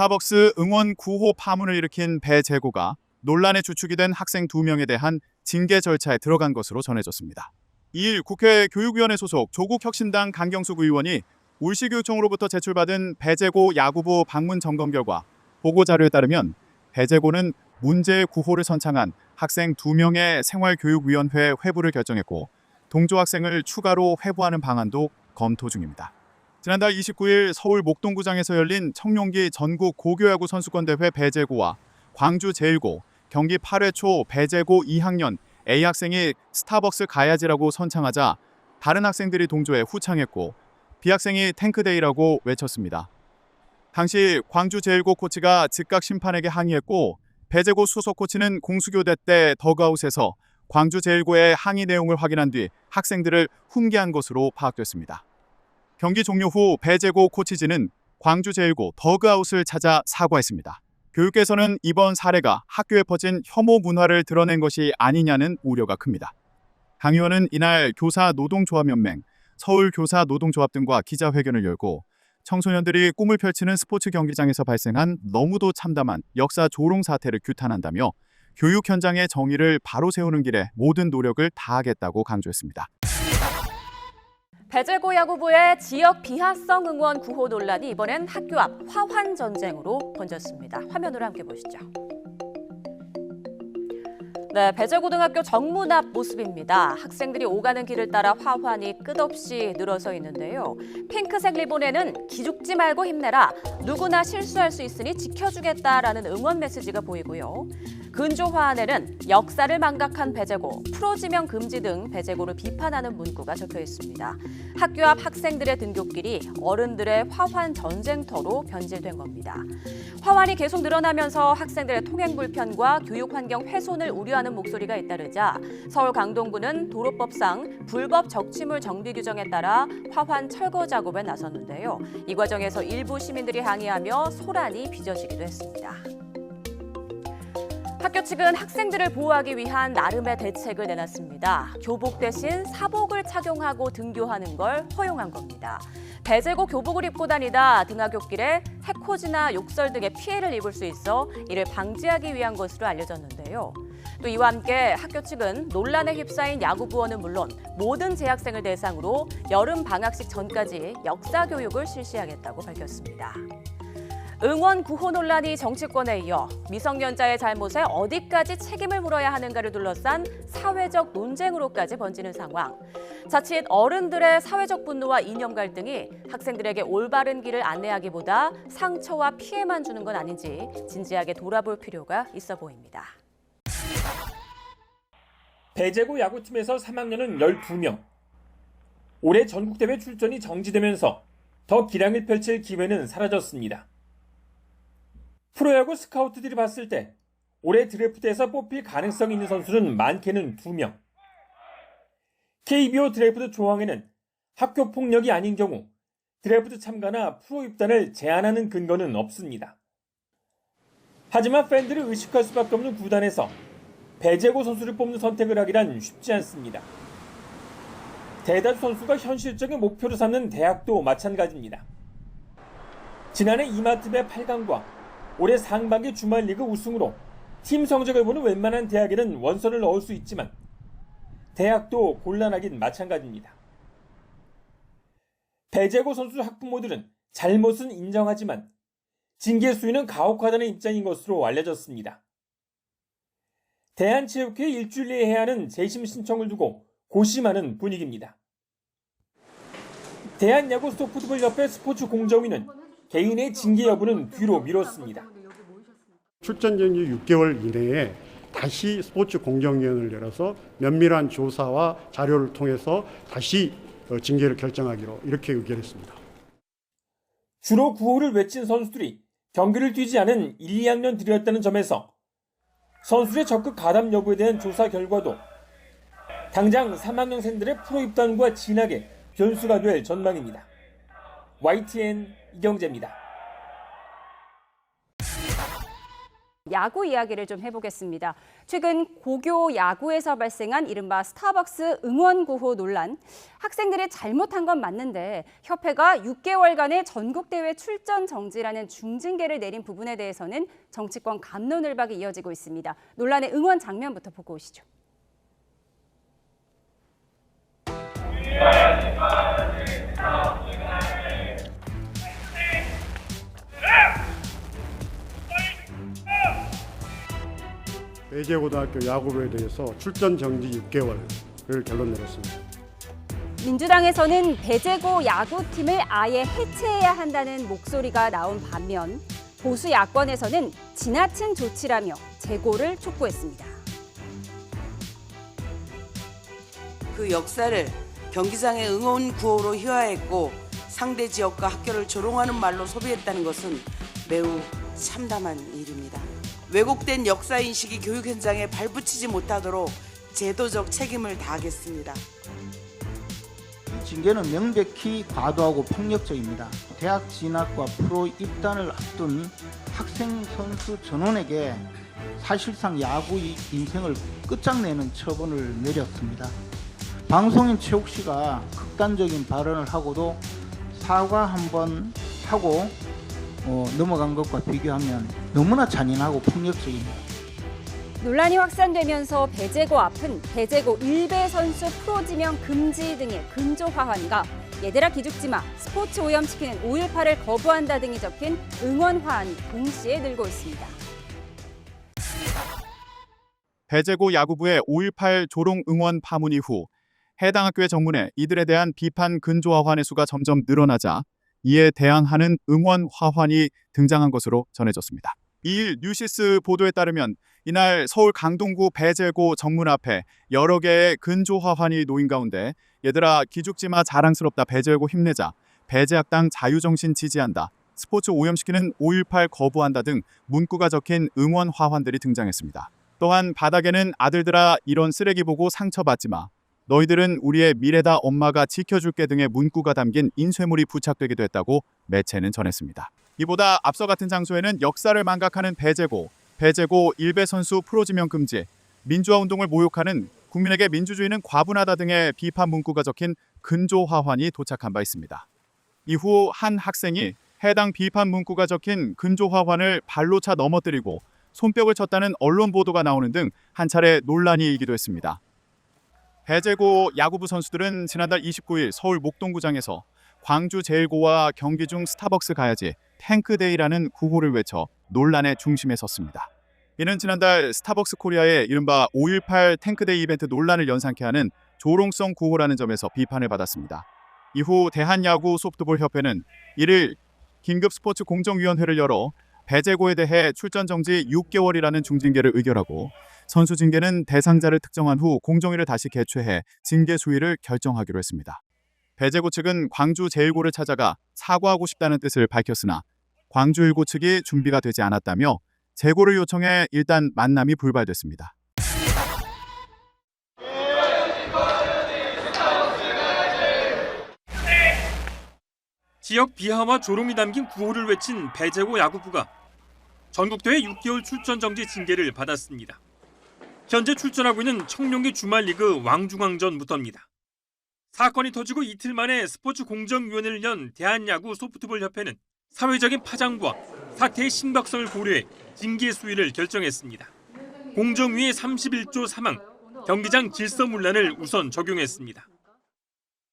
스타벅스 응원 구호 파문을 일으킨 배재고가 논란의 주축이 된 학생 2명에 대한 징계 절차에 들어간 것으로 전해졌습니다. 2일 국회 교육위원회 소속 조국혁신당 강경숙 의원이 울시교육청으로부터 제출받은 배재고 야구부 방문 점검 결과 보고자료에 따르면 배재고는 문제의 구호를 선창한 학생 2명의 생활교육위원회 회부를 결정했고 동조 학생을 추가로 회부하는 방안도 검토 중입니다. 지난달 29일 서울 목동구장에서 열린 청룡기 전국 고교야구 선수권대회 배재고와 광주 제1고, 경기 8회 초 배재고 2학년 A 학생이 스타벅스 가야지라고 선창하자 다른 학생들이 동조해 후창했고 B 학생이 탱크데이라고 외쳤습니다. 당시 광주 제1고 코치가 즉각 심판에게 항의했고 배재고 수석 코치는 공수교대 때 더그아웃에서 광주 제1고의 항의 내용을 확인한 뒤 학생들을 훈계한 것으로 파악됐습니다. 경기 종료 후 배재고 코치진은 광주 제1고 더그아웃을 찾아 사과했습니다. 교육계에서는 이번 사례가 학교에 퍼진 혐오 문화를 드러낸 것이 아니냐는 우려가 큽니다. 강 의원은 이날 교사노동조합연맹, 서울교사노동조합 등과 기자회견을 열고 청소년들이 꿈을 펼치는 스포츠 경기장에서 발생한 너무도 참담한 역사 조롱 사태를 규탄한다며 교육 현장의 정의를 바로 세우는 길에 모든 노력을 다하겠다고 강조했습니다. 배재고 야구부의 지역 비하성 응원 구호 논란이 이번엔 학교 앞 화환 전쟁으로 번졌습니다. 화면으로 함께 보시죠. 네, 배재고등학교 정문 앞 모습입니다. 학생들이 오가는 길을 따라 화환이 끝없이 늘어서 있는데요. 핑크색 리본에는 기죽지 말고 힘내라, 누구나 실수할 수 있으니 지켜주겠다라는 응원 메시지가 보이고요. 근조 화환에는 역사를 망각한 배재고, 프로지명 금지 등 배재고를 비판하는 문구가 적혀 있습니다. 학교 앞 학생들의 등굣길이 어른들의 화환 전쟁터로 변질된 겁니다. 화환이 계속 늘어나면서 학생들의 통행 불편과 교육 환경 훼손을 우려하는 목소리가 잇따르자 서울 강동구는 도로법상 불법 적치물 정비 규정에 따라 화환 철거 작업에 나섰는데요. 이 과정에서 일부 시민들이 항의하며 소란이 빚어지기도 했습니다. 학교 측은 학생들을 보호하기 위한 나름의 대책을 내놨습니다. 교복 대신 사복을 착용하고 등교하는 걸 허용한 겁니다. 배재고 교복을 입고 다니다 등하굣길에 해코지나 욕설 등의 피해를 입을 수 있어 이를 방지하기 위한 것으로 알려졌는데요. 또 이와 함께 학교 측은 논란에 휩싸인 야구부원은 물론 모든 재학생을 대상으로 여름 방학식 전까지 역사 교육을 실시하겠다고 밝혔습니다. 응원 구호 논란이 정치권에 이어 미성년자의 잘못에 어디까지 책임을 물어야 하는가를 둘러싼 사회적 논쟁으로까지 번지는 상황. 자칫 어른들의 사회적 분노와 이념 갈등이 학생들에게 올바른 길을 안내하기보다 상처와 피해만 주는 건 아닌지 진지하게 돌아볼 필요가 있어 보입니다. 배재고 야구팀에서 3학년은 12명. 올해 전국대회 출전이 정지되면서 더 기량을 펼칠 기회는 사라졌습니다. 프로야구 스카우트들이 봤을 때 올해 드래프트에서 뽑힐 가능성이 있는 선수는 많게는 2명. KBO 드래프트 조항에는 학교 폭력이 아닌 경우 드래프트 참가나 프로 입단을 제한하는 근거는 없습니다. 하지만 팬들을 의식할 수밖에 없는 구단에서 배재고 선수를 뽑는 선택을 하기란 쉽지 않습니다. 대다수 선수가 현실적인 목표로 삼는 대학도 마찬가지입니다. 지난해 이마트배 8강과 올해 상반기 주말 리그 우승으로 팀 성적을 보는 웬만한 대학에는 원서를 넣을 수 있지만 대학도 곤란하긴 마찬가지입니다. 배재고 선수 학부모들은 잘못은 인정하지만 징계 수위는 가혹하다는 입장인 것으로 알려졌습니다. 대한체육회 일주일 내에 해야 하는 재심 신청을 두고 고심하는 분위기입니다. 대한야구스토풋볼협회 스포츠 공정위는 개인의 징계 여부는 뒤로 미뤘습니다. 출전 전지 6개월 이내에 다시 스포츠 공정위원회를 열어서 면밀한 조사와 자료를 통해서 다시 징계를 결정하기로 이렇게 의결했습니다. 주로 구호를 외친 선수들이 경기를 뛰지 않은 1, 2학년들이었다는 점에서 선수의 적극 가담 여부에 대한 조사 결과도 당장 3학년생들의 프로 입단과 진학에 변수가 될 전망입니다. YTN 이경재입니다. 야구 이야기를 좀 해보겠습니다. 최근 고교 야구에서 발생한 이른바 스타벅스 응원 구호 논란. 학생들이 잘못한 건 맞는데 협회가 6개월간의 전국대회 출전 정지라는 중징계를 내린 부분에 대해서는 정치권 갑론을박이 이어지고 있습니다. 논란의 응원 장면부터 보고 오시죠. 배재고등학교 야구부에 대해서 출전 정지 6개월을 결론 내렸습니다. 민주당에서는 배재고 야구팀을 아예 해체해야 한다는 목소리가 나온 반면 보수 야권에서는 지나친 조치라며 재고를 촉구했습니다. 그 역사를 경기장의 응원 구호로 희화했고 상대 지역과 학교를 조롱하는 말로 소비했다는 것은 매우 참담한 일입니다. 왜곡된 역사인식이 교육 현장에 발붙이지 못하도록 제도적 책임을 다하겠습니다. 이 징계는 명백히 과도하고 폭력적입니다. 대학 진학과 프로 입단을 앞둔 학생 선수 전원에게 사실상 야구 인생을 끝장내는 처분을 내렸습니다. 방송인 최욱 씨가 극단적인 발언을 하고도 사과 한번 하고 넘어간 것과 비교하면 너무나 잔인하고 폭력적입니다. 논란이 확산되면서 배재고 앞은 배재고 일베 선수 프로 지명 금지 등의 근조 화환과 얘들아 기죽지마, 스포츠 오염시키는 5.18을 거부한다 등이 적힌 응원 화환이 동시에 늘고 있습니다. 배재고 야구부의 5.18 조롱 응원 파문 이후 해당 학교의 정문에 이들에 대한 비판 근조 화환의 수가 점점 늘어나자 이에 대항하는 응원 화환이 등장한 것으로 전해졌습니다. 2일 뉴시스 보도에 따르면 이날 서울 강동구 배재고 정문 앞에 여러 개의 근조 화환이 놓인 가운데 얘들아 기죽지마 자랑스럽다 배재고 힘내자 배재학당 자유정신 지지한다 스포츠 오염시키는 5.18 거부한다 등 문구가 적힌 응원 화환들이 등장했습니다. 또한 바닥에는 아들들아 이런 쓰레기 보고 상처받지 마 너희들은 우리의 미래다 엄마가 지켜줄게 등의 문구가 담긴 인쇄물이 부착되기도 했다고 매체는 전했습니다. 이보다 앞서 같은 장소에는 역사를 망각하는 배재고 일베 선수 프로 지명 금지, 민주화 운동을 모욕하는 국민에게 민주주의는 과분하다 등의 비판 문구가 적힌 근조 화환이 도착한 바 있습니다. 이후 한 학생이 해당 비판 문구가 적힌 근조 화환을 발로 차 넘어뜨리고 손뼉을 쳤다는 언론 보도가 나오는 등 한 차례 논란이 일기도 했습니다. 배재고 야구부 선수들은 지난달 29일 서울 목동구장에서 광주 제일고와 경기 중 스타벅스 가야지 탱크데이라는 구호를 외쳐 논란의 중심에 섰습니다. 이는 지난달 스타벅스 코리아의 이른바 5.18 탱크데이 이벤트 논란을 연상케 하는 조롱성 구호라는 점에서 비판을 받았습니다. 이후 대한야구 소프트볼 협회는 이를 긴급 스포츠 공정위원회를 열어 배재고에 대해 출전 정지 6개월이라는 중징계를 의결하고 선수 징계는 대상자를 특정한 후 공정위를 다시 개최해 징계 수위를 결정하기로 했습니다. 배재고 측은 광주 제1고를 찾아가 사과하고 싶다는 뜻을 밝혔으나 광주 1고 측이 준비가 되지 않았다며 재고를 요청해 일단 만남이 불발됐습니다. 지역 비하와 조롱이 담긴 구호를 외친 배재고 야구부가 전국대회 6개월 출전 정지 징계를 받았습니다. 현재 출전하고 있는 청룡기 주말리그 왕중왕전부터입니다. 사건이 터지고 이틀 만에 스포츠 공정위원회를 연 대한야구 소프트볼 협회는 사회적인 파장과 사태의 심각성을 고려해 징계 수위를 결정했습니다. 공정위의 31조 3항 경기장 질서문란을 우선 적용했습니다.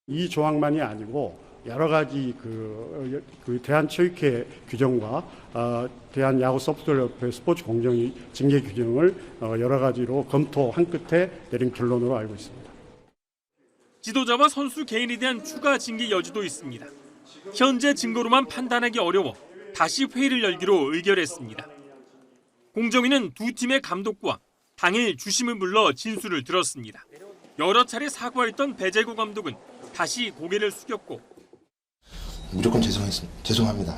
이 조항만이 아니고 여러 가지 그 대한체육회 규정과 대한야구 소프트볼협회 스포츠 공정위 징계 규정을 여러 가지로 검토한 끝에 내린 결론으로 알고 있습니다. 지도자와 선수 개인에 대한 추가 징계 여지도 있습니다. 현재 증거로만 판단하기 어려워 다시 회의를 열기로 의결했습니다. 공정위는 두 팀의 감독과 당일 주심을 불러 진술을 들었습니다. 여러 차례 사과했던 배재고 감독은 다시 고개를 숙였고 무조건 죄송합니다.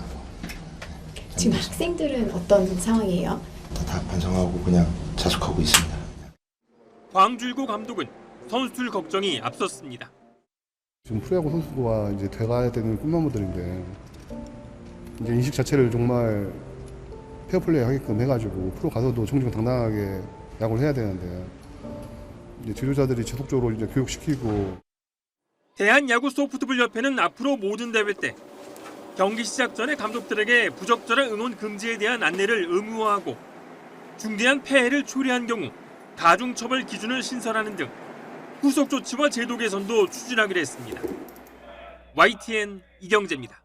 지금 학생들은 어떤 상황이에요? 다 반성하고 그냥 자숙하고 있습니다. 광주일고 감독은 선수들 걱정이 앞섰습니다. 지금 프로야구 선수와 이제 돼가야 되는 꿈나무들인데 이제 인식 자체를 정말 페어플레이 하게끔 해가지고 프로 가서도 정정당당하게 야구를 해야 되는데 이제 지도자들이 지속적으로 이제 교육시키고. 대한야구소프트볼협회는 앞으로 모든 대회 때 경기 시작 전에 감독들에게 부적절한 응원 금지에 대한 안내를 의무화하고 중대한 폐해를 초래한 경우 가중처벌 기준을 신설하는 등 후속 조치와 제도 개선도 추진하기로 했습니다. YTN 이경재입니다.